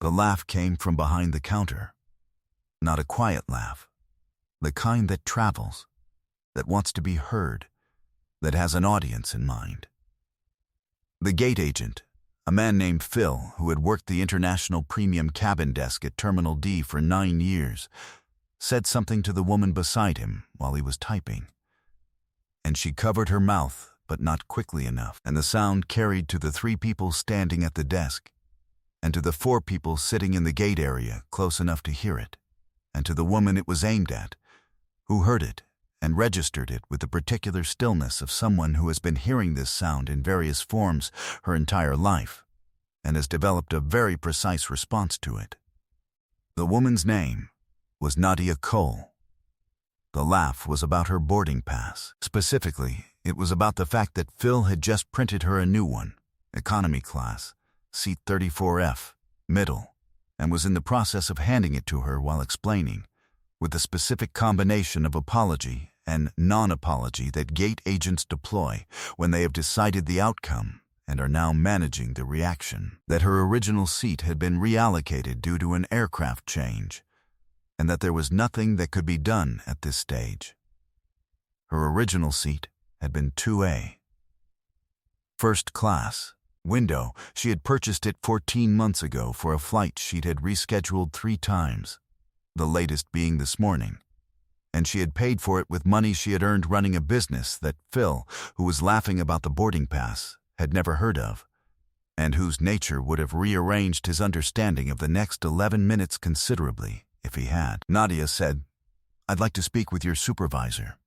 The laugh came from behind the counter. Not a quiet laugh. The kind that travels, that wants to be heard, that has an audience in mind. The gate agent, a man named Phil who had worked the international premium cabin desk at Terminal D for 9 years, said something to the woman beside him while he was typing. And she covered her mouth, but not quickly enough, and the sound carried to the 3 people standing at the desk, and to the 4 people sitting in the gate area close enough to hear it, and to the woman it was aimed at, who heard it and registered it with the particular stillness of someone who has been hearing this sound in various forms her entire life, and has developed a very precise response to it. The woman's name was Nadia Cole. The laugh was about her boarding pass. Specifically, it was about the fact that Phil had just printed her a new one, economy class, seat 34F, middle, and was in the process of handing it to her while explaining, with the specific combination of apology and non-apology that gate agents deploy when they have decided the outcome and are now managing the reaction, that her original seat had been reallocated due to an aircraft change, and that there was nothing that could be done at this stage. Her original seat had been 2A. First class, window. She had purchased it 14 months ago for a flight she'd had rescheduled 3 times, the latest being this morning, and she had paid for it with money she had earned running a business that Phil, who was laughing about the boarding pass, had never heard of, and whose nature would have rearranged his understanding of the next 11 minutes considerably if he had. Nadia said, "I'd like to speak with your supervisor."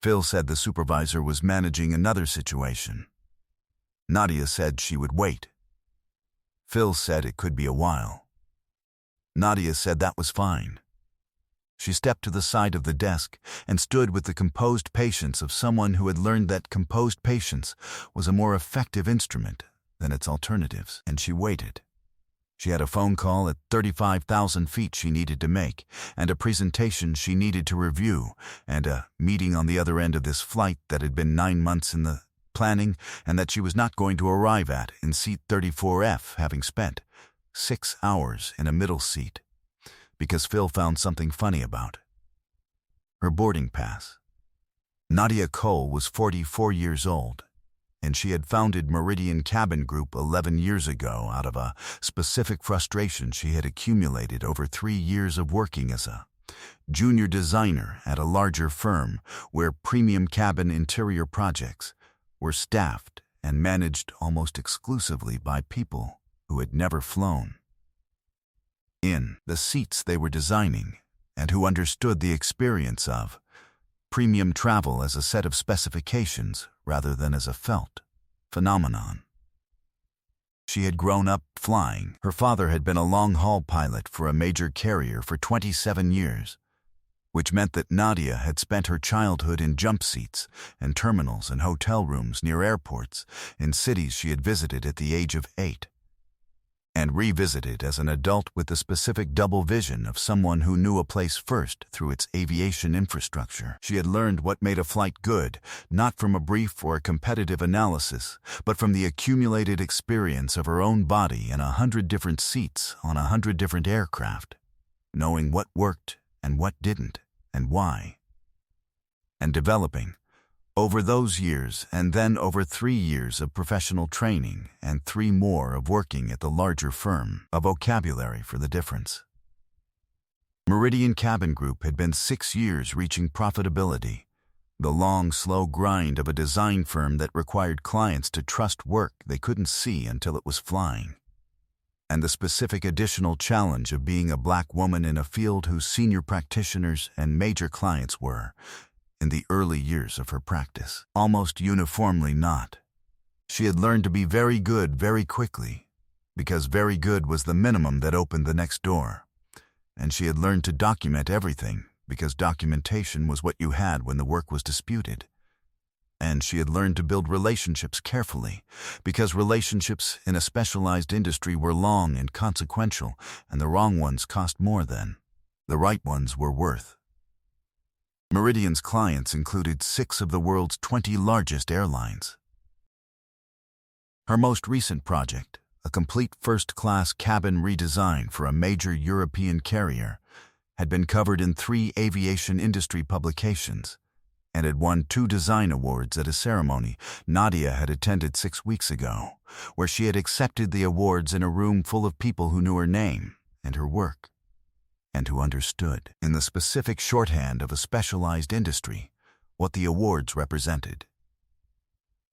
Phil said the supervisor was managing another situation. Nadia said she would wait. Phil said it could be a while. Nadia said that was fine. She stepped to the side of the desk and stood with the composed patience of someone who had learned that composed patience was a more effective instrument than its alternatives, and she waited. She had a phone call at 35,000 feet she needed to make, and a presentation she needed to review, and a meeting on the other end of this flight that had been 9 months in the planning and that she was not going to arrive at in seat 34F, having spent 6 hours in a middle seat, because Phil found something funny about her boarding pass. Nadia Cole was 44 years old, and she had founded Meridian Cabin Group 11 years ago out of a specific frustration she had accumulated over 3 years of working as a junior designer at a larger firm where premium cabin interior projects were staffed and managed almost exclusively by people who had never flown in the seats they were designing, and who understood the experience of premium travel as a set of specifications rather than as a felt phenomenon. She had grown up flying. Her father had been a long-haul pilot for a major carrier for 27 years, which meant that Nadia had spent her childhood in jump seats and terminals and hotel rooms near airports in cities she had visited at the age of 8. And revisited as an adult with the specific double vision of someone who knew a place first through its aviation infrastructure. She had learned what made a flight good, not from a brief or a competitive analysis, but from the accumulated experience of her own body in 100 different seats on 100 different aircraft, knowing what worked and what didn't, and why. And developing, over those years and then over 3 years of professional training and 3 more of working at the larger firm, a vocabulary for the difference. Meridian Cabin Group had been 6 years reaching profitability, the long, slow grind of a design firm that required clients to trust work they couldn't see until it was flying, and the specific additional challenge of being a black woman in a field whose senior practitioners and major clients were, in the early years of her practice, almost uniformly not. She had learned to be very good very quickly, because very good was the minimum that opened the next door, and she had learned to document everything because documentation was what you had when the work was disputed. And she had learned to build relationships carefully, because relationships in a specialized industry were long and consequential, and the wrong ones cost more than the right ones were worth. Meridian's clients included 6 of the world's 20 largest airlines. Her most recent project, a complete first-class cabin redesign for a major European carrier, had been covered in 3 aviation industry publications, and had won 2 design awards at a ceremony Nadia had attended 6 weeks ago, where she had accepted the awards in a room full of people who knew her name and her work, and who understood, in the specific shorthand of a specialized industry, what the awards represented.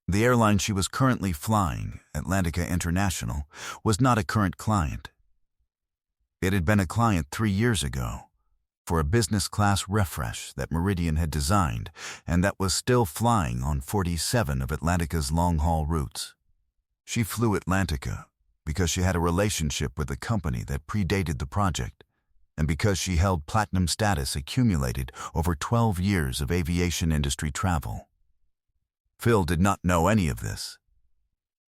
The airline she was currently flying, Atlantica International, was not a current client. It had been a client 3 years ago, for a business-class refresh that Meridian had designed and that was still flying on 47 of Atlantica's long-haul routes. She flew Atlantica because she had a relationship with the company that predated the project, and because she held platinum status accumulated over 12 years of aviation industry travel. Phil did not know any of this.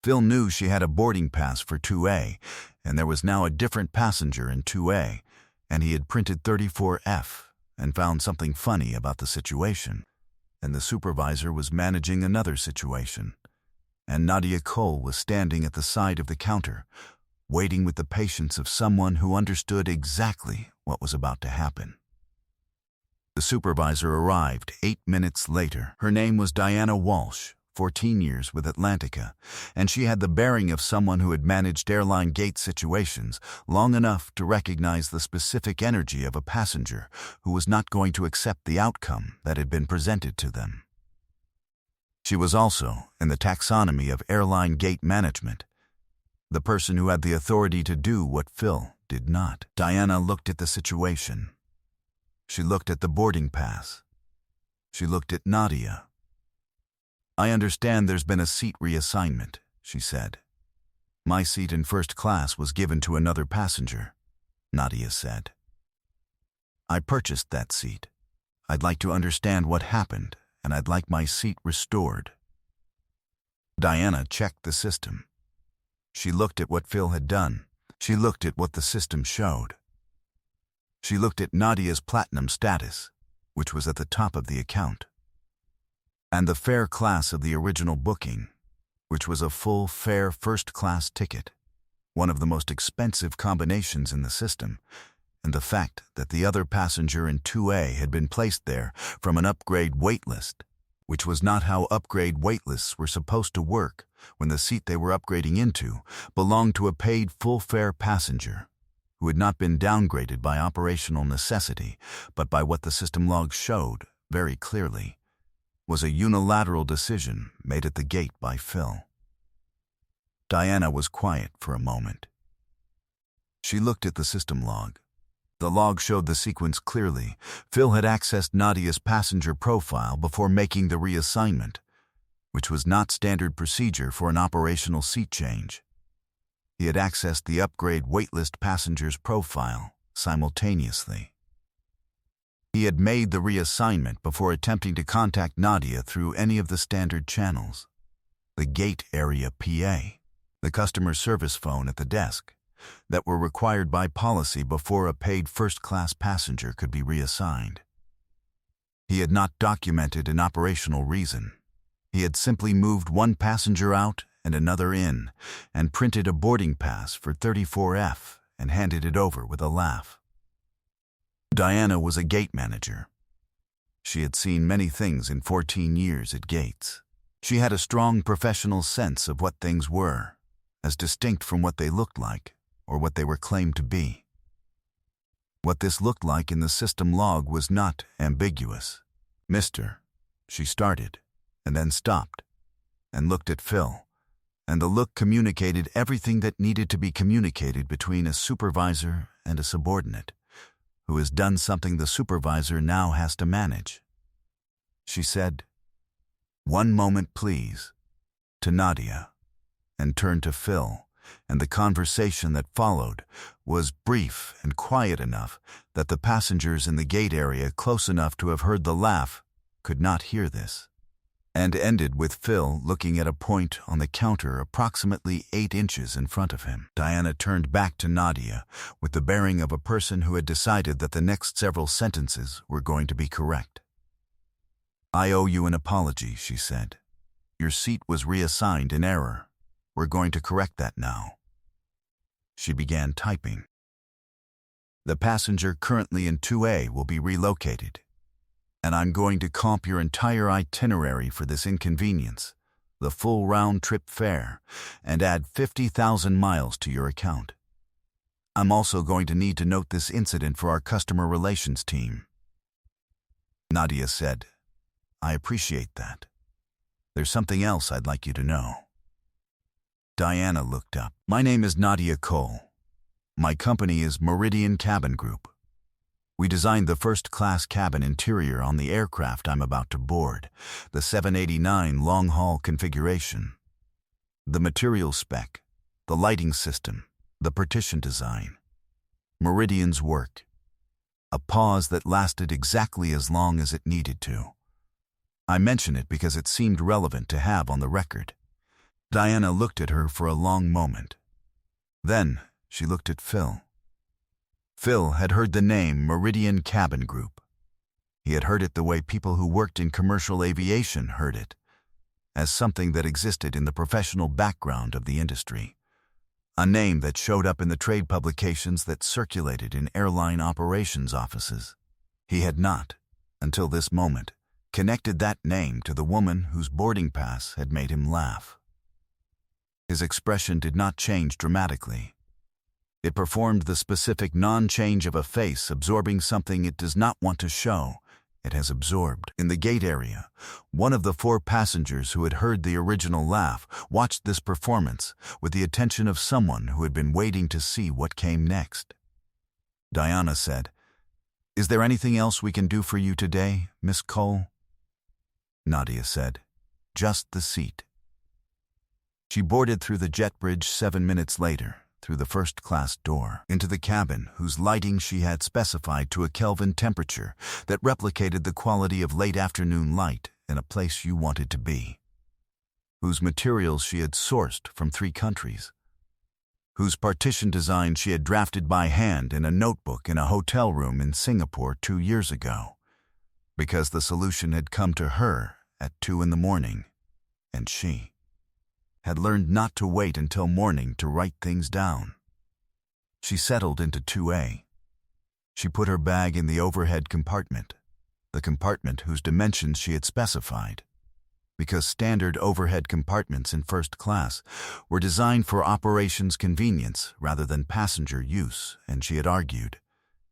Phil knew she had a boarding pass for 2A, and there was now a different passenger in 2A, and he had printed 34F and found something funny about the situation, and the supervisor was managing another situation, and Nadia Cole was standing at the side of the counter, waiting with the patience of someone who understood exactly what was about to happen. The supervisor arrived 8 minutes later. Her name was Diana Walsh, 14 years with Atlantica, and she had the bearing of someone who had managed airline gate situations long enough to recognize the specific energy of a passenger who was not going to accept the outcome that had been presented to them. She was also in the taxonomy of airline gate management, the person who had the authority to do what Phil did not. Diana looked at the situation. She looked at the boarding pass. She looked at Nadia. "I understand there's been a seat reassignment," she said. "My seat in first class was given to another passenger," Nadia said. "I purchased that seat. I'd like to understand what happened, and I'd like my seat restored." Diana checked the system. She looked at what Phil had done. She looked at what the system showed. She looked at Nadia's platinum status, which was at the top of the account, and the fare class of the original booking, which was a full fare first-class ticket, one of the most expensive combinations in the system, and the fact that the other passenger in 2A had been placed there from an upgrade waitlist, which was not how upgrade waitlists were supposed to work when the seat they were upgrading into belonged to a paid full-fare passenger who had not been downgraded by operational necessity, but by what the system logs showed very clearly was a unilateral decision made at the gate by Phil. Diana was quiet for a moment. She looked at the system log. The log showed the sequence clearly. Phil had accessed Nadia's passenger profile before making the reassignment, which was not standard procedure for an operational seat change. He had accessed the upgrade waitlist passenger's profile simultaneously. He had made the reassignment before attempting to contact Nadia through any of the standard channels. The gate area PA, the customer service phone at the desk, that were required by policy before a paid first-class passenger could be reassigned. He had not documented an operational reason. He had simply moved one passenger out and another in, and printed a boarding pass for 34F and handed it over with a laugh. Diana was a gate manager. She had seen many things in 14 years at gates. She had a strong professional sense of what things were, as distinct from what they looked like or what they were claimed to be. What this looked like in the system log was not ambiguous. "Mister," she started, and then stopped, and looked at Phil, and the look communicated everything that needed to be communicated between a supervisor and a subordinate, who has done something the supervisor now has to manage. She said, "One moment, please," to Nadia, and turned to Phil, and the conversation that followed was brief and quiet enough that the passengers in the gate area close enough to have heard the laugh could not hear this, and ended with Phil looking at a point on the counter approximately 8 inches in front of him. Diana turned back to Nadia with the bearing of a person who had decided that the next several sentences were going to be correct. "I owe you an apology," she said. "Your seat was reassigned in error. We're going to correct that now. She began typing. The passenger currently in 2A will be relocated, and I'm going to comp your entire itinerary for this inconvenience, the full round-trip fare, and add 50,000 miles to your account. I'm also going to need to note this incident for our customer relations team. Nadia said, I appreciate that. There's something else I'd like you to know. Diana looked up. My name is Nadia Cole. My company is Meridian Cabin Group. We designed the first-class cabin interior on the aircraft I'm about to board, the 789 long-haul configuration. The material spec, the lighting system, the partition design. Meridian's work. A pause that lasted exactly as long as it needed to. I mention it because it seemed relevant to have on the record. Diana looked at her for a long moment. Then she looked at Phil. Phil had heard the name Meridian Cabin Group. He had heard it the way people who worked in commercial aviation heard it, as something that existed in the professional background of the industry. A name that showed up in the trade publications that circulated in airline operations offices. He had not, until this moment, connected that name to the woman whose boarding pass had made him laugh. His expression did not change dramatically. It performed the specific non-change of a face absorbing something it does not want to show it has absorbed. In the gate area, one of the 4 passengers who had heard the original laugh watched this performance with the attention of someone who had been waiting to see what came next. Diana said, Is there anything else we can do for you today, Miss Cole? Nadia said, Just the seat. She boarded through the jet bridge 7 minutes later, through the first-class door, into the cabin whose lighting she had specified to a Kelvin temperature that replicated the quality of late afternoon light in a place you wanted to be, whose materials she had sourced from 3 countries, whose partition design she had drafted by hand in a notebook in a hotel room in Singapore 2 years ago, because the solution had come to her at 2 in the morning, and she had learned not to wait until morning to write things down. She settled into 2A. She put her bag in the overhead compartment, the compartment whose dimensions she had specified, because standard overhead compartments in first class were designed for operations convenience rather than passenger use, and she had argued,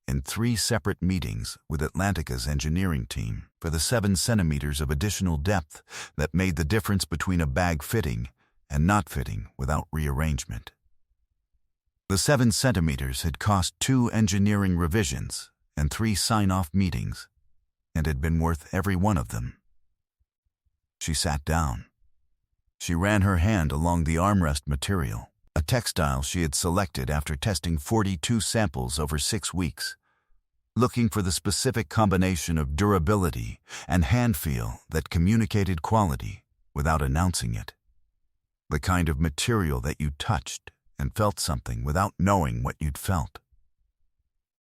in 3 separate meetings with Atlantica's engineering team, for the 7 centimeters of additional depth that made the difference between a bag fitting and not fitting without rearrangement. The 7 centimeters had cost 2 engineering revisions and 3 sign-off meetings, and had been worth every one of them. She sat down. She ran her hand along the armrest material, a textile she had selected after testing 42 samples over 6 weeks, looking for the specific combination of durability and hand feel that communicated quality without announcing it. The kind of material that you touched and felt something without knowing what you'd felt,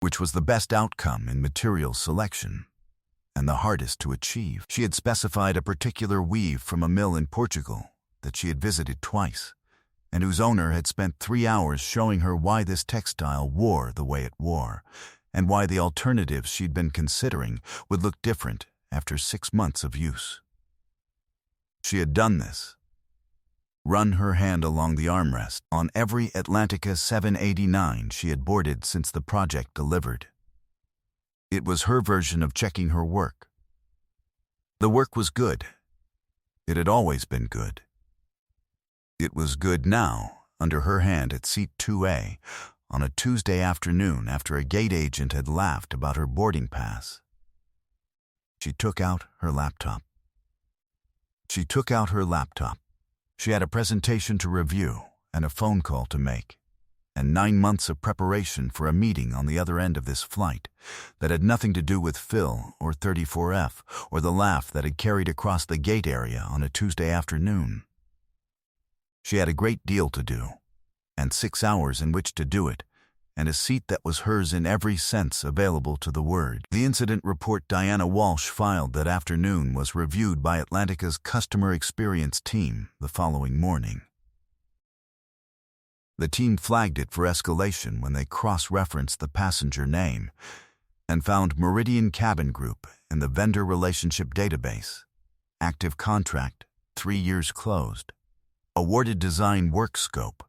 which was the best outcome in material selection and the hardest to achieve. She had specified a particular weave from a mill in Portugal that she had visited twice, and whose owner had spent 3 hours showing her why this textile wore the way it wore, and why the alternatives she'd been considering would look different after 6 months of use. She had done this. Run her hand along the armrest on every Atlantica 789 she had boarded since the project delivered. It was her version of checking her work. The work was good. It had always been good. It was good now, under her hand at seat 2A, on a Tuesday afternoon after a gate agent had laughed about her boarding pass. She took out her laptop. She had a presentation to review and a phone call to make, and 9 months of preparation for a meeting on the other end of this flight that had nothing to do with Phil or 34F or the laugh that had carried across the gate area on a Tuesday afternoon. She had a great deal to do, and 6 hours in which to do it, and a seat that was hers in every sense available to the word. The incident report Diana Walsh filed that afternoon was reviewed by Atlantica's customer experience team the following morning. The team flagged it for escalation when they cross-referenced the passenger name and found Meridian Cabin Group in the vendor relationship database. Active contract, 3 years closed. Awarded design work scope,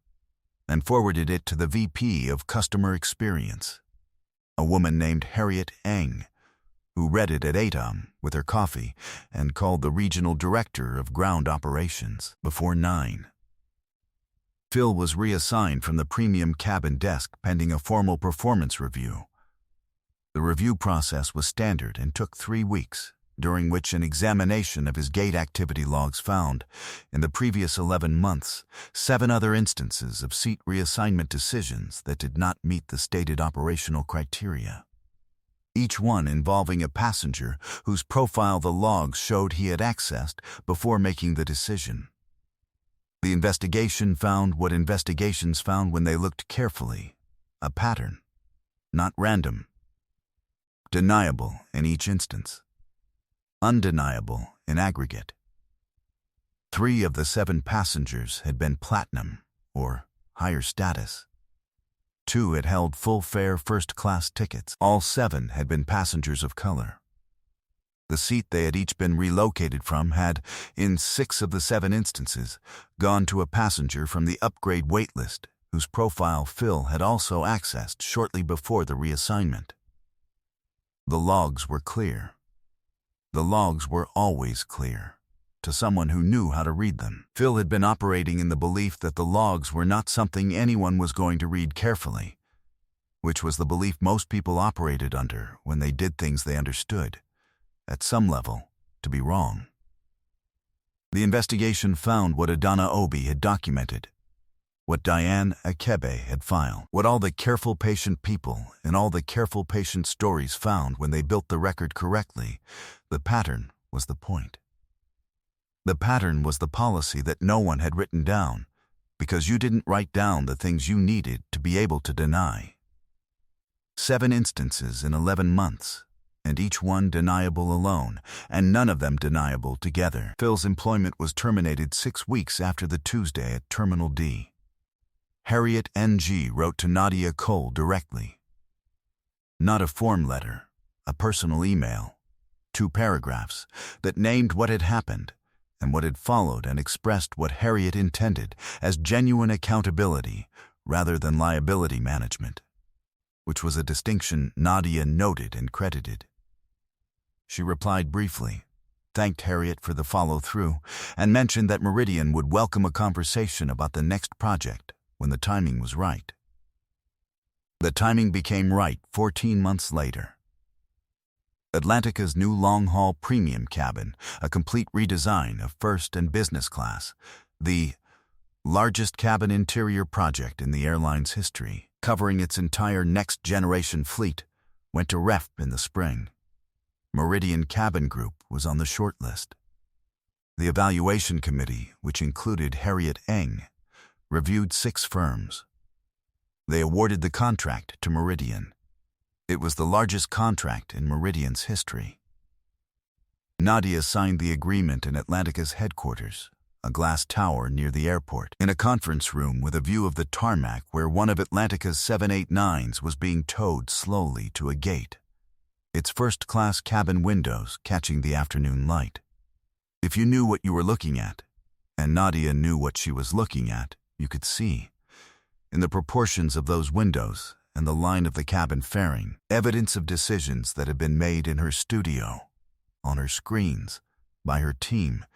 and forwarded it to the VP of Customer Experience, a woman named Harriet Eng, who read it at 8 a.m. with her coffee and called the regional director of ground operations before 9. Phil was reassigned from the premium cabin desk pending a formal performance review. The review process was standard and took 3 weeks, during which an examination of his gate activity logs found, in the previous 11 months, 7 other instances of seat reassignment decisions that did not meet the stated operational criteria. Each one involving a passenger whose profile the logs showed he had accessed before making the decision. The investigation found what investigations found when they looked carefully: a pattern, not random. Deniable in each instance. Undeniable in aggregate. 3 of the 7 passengers had been platinum, or higher status. 2 had held full-fare first-class tickets. All 7 had been passengers of color. The seat they had each been relocated from had, in 6 of the 7 instances, gone to a passenger from the upgrade waitlist, whose profile Phil had also accessed shortly before the reassignment. The logs were clear. The logs were always clear, to someone who knew how to read them. Phil had been operating in the belief that the logs were not something anyone was going to read carefully, which was the belief most people operated under when they did things they understood, at some level, to be wrong. The investigation found what Adana Obi had documented, what Diane Akebe had filed, what all the careful patient people and all the careful patient stories found when they built the record correctly. The pattern was the point. The pattern was the policy that no one had written down, because you didn't write down the things you needed to be able to deny. 7 instances in 11 months, and each one deniable alone, and none of them deniable together. Phil's employment was terminated 6 weeks after the Tuesday at Terminal D. Harriet N.G. wrote to Nadia Cole directly. Not a form letter, a personal email, 2 paragraphs that named what had happened and what had followed and expressed what Harriet intended as genuine accountability rather than liability management, which was a distinction Nadia noted and credited. She replied briefly, thanked Harriet for the follow-through, and mentioned that Meridian would welcome a conversation about the next project when the timing was right. The timing became right 14 months later. Atlantica's new long-haul premium cabin, a complete redesign of first and business class, the largest cabin interior project in the airline's history, covering its entire next-generation fleet, went to ref in the spring. Meridian Cabin Group was on the short list. The evaluation committee, which included Harriet Eng, reviewed 6 firms. They awarded the contract to Meridian. It was the largest contract in Meridian's history. Nadia signed the agreement in Atlantica's headquarters, a glass tower near the airport, in a conference room with a view of the tarmac where one of Atlantica's 789s was being towed slowly to a gate, its first-class cabin windows catching the afternoon light. If you knew what you were looking at, and Nadia knew what she was looking at, you could see, in the proportions of those windows and the line of the cabin fairing, evidence of decisions that had been made in her studio, on her screens, by her team,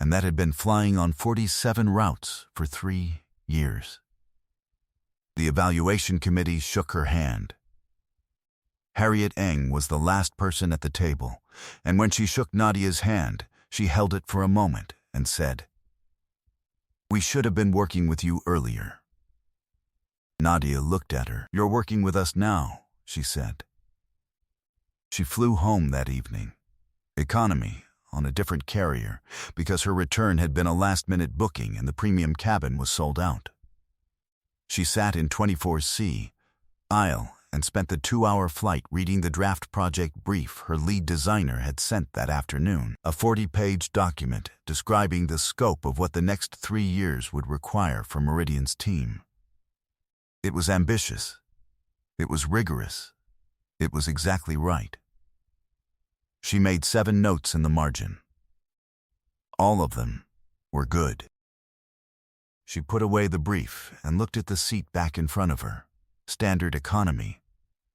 and that had been flying on 47 routes for 3 years. The evaluation committee shook her hand. Harriet Eng was the last person at the table, and when she shook Nadia's hand, she held it for a moment and said, "We should have been working with you earlier." Nadia looked at her. "You're working with us now," she said. She flew home that evening, economy, on a different carrier, because her return had been a last-minute booking and the premium cabin was sold out. She sat in 24C, aisle, and spent the 2-hour flight reading the draft project brief her lead designer had sent that afternoon, a 40-page document describing the scope of what the next 3 years would require for Meridian's team. It was ambitious. It was rigorous. It was exactly right. She made 7 notes in the margin. All of them were good. She put away the brief and looked at the seat back in front of her. Standard economy.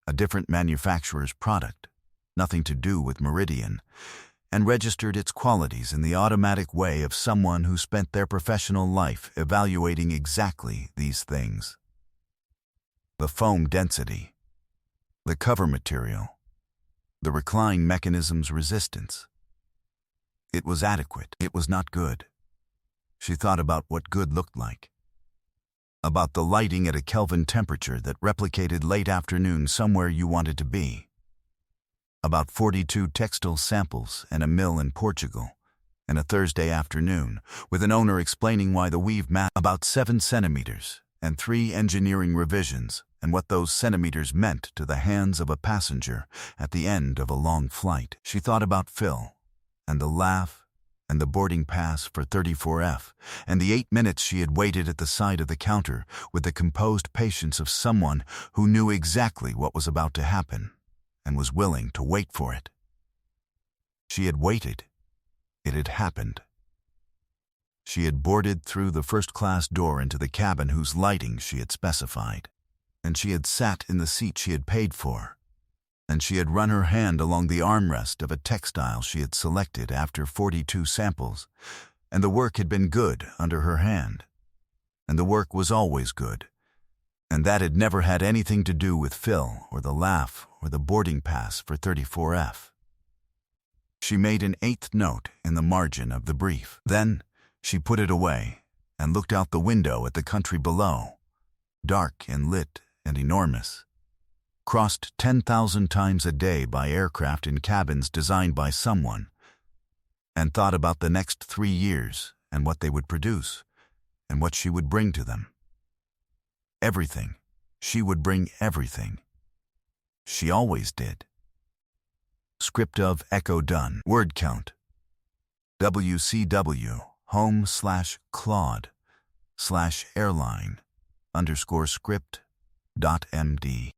A different manufacturer's product. Nothing to do with Meridian. And registered its qualities in the automatic way of someone who spent their professional life evaluating exactly these things. The foam density. The cover material. The recline mechanism's resistance. It was adequate. It was not good. She thought about what good looked like. About the lighting at a Kelvin temperature that replicated late afternoon somewhere you wanted to be. About 42 textile samples and a mill in Portugal, and a Thursday afternoon, with an owner explaining why the weave about 7 centimeters, and 3 engineering revisions, and what those centimeters meant to the hands of a passenger at the end of a long flight. She thought about Phil, and the laugh, and the boarding pass for 34F, and the 8 minutes she had waited at the side of the counter with the composed patience of someone who knew exactly what was about to happen, and was willing to wait for it. She had waited. It had happened. She had boarded through the first-class door into the cabin whose lighting she had specified, and she had sat in the seat she had paid for, and she had run her hand along the armrest of a textile she had selected after 42 samples, and the work had been good under her hand, and the work was always good, and that had never had anything to do with Phil or the laugh or the boarding pass for 34F. She made an 8th note in the margin of the brief. Then she put it away and looked out the window at the country below, dark and lit and enormous, crossed 10,000 times a day by aircraft in cabins designed by someone, and thought about the next 3 years and what they would produce and what she would bring to them. Everything. She would bring everything. She always did. Script of Echo done. Word count. WCW home/Claude/airline_script.md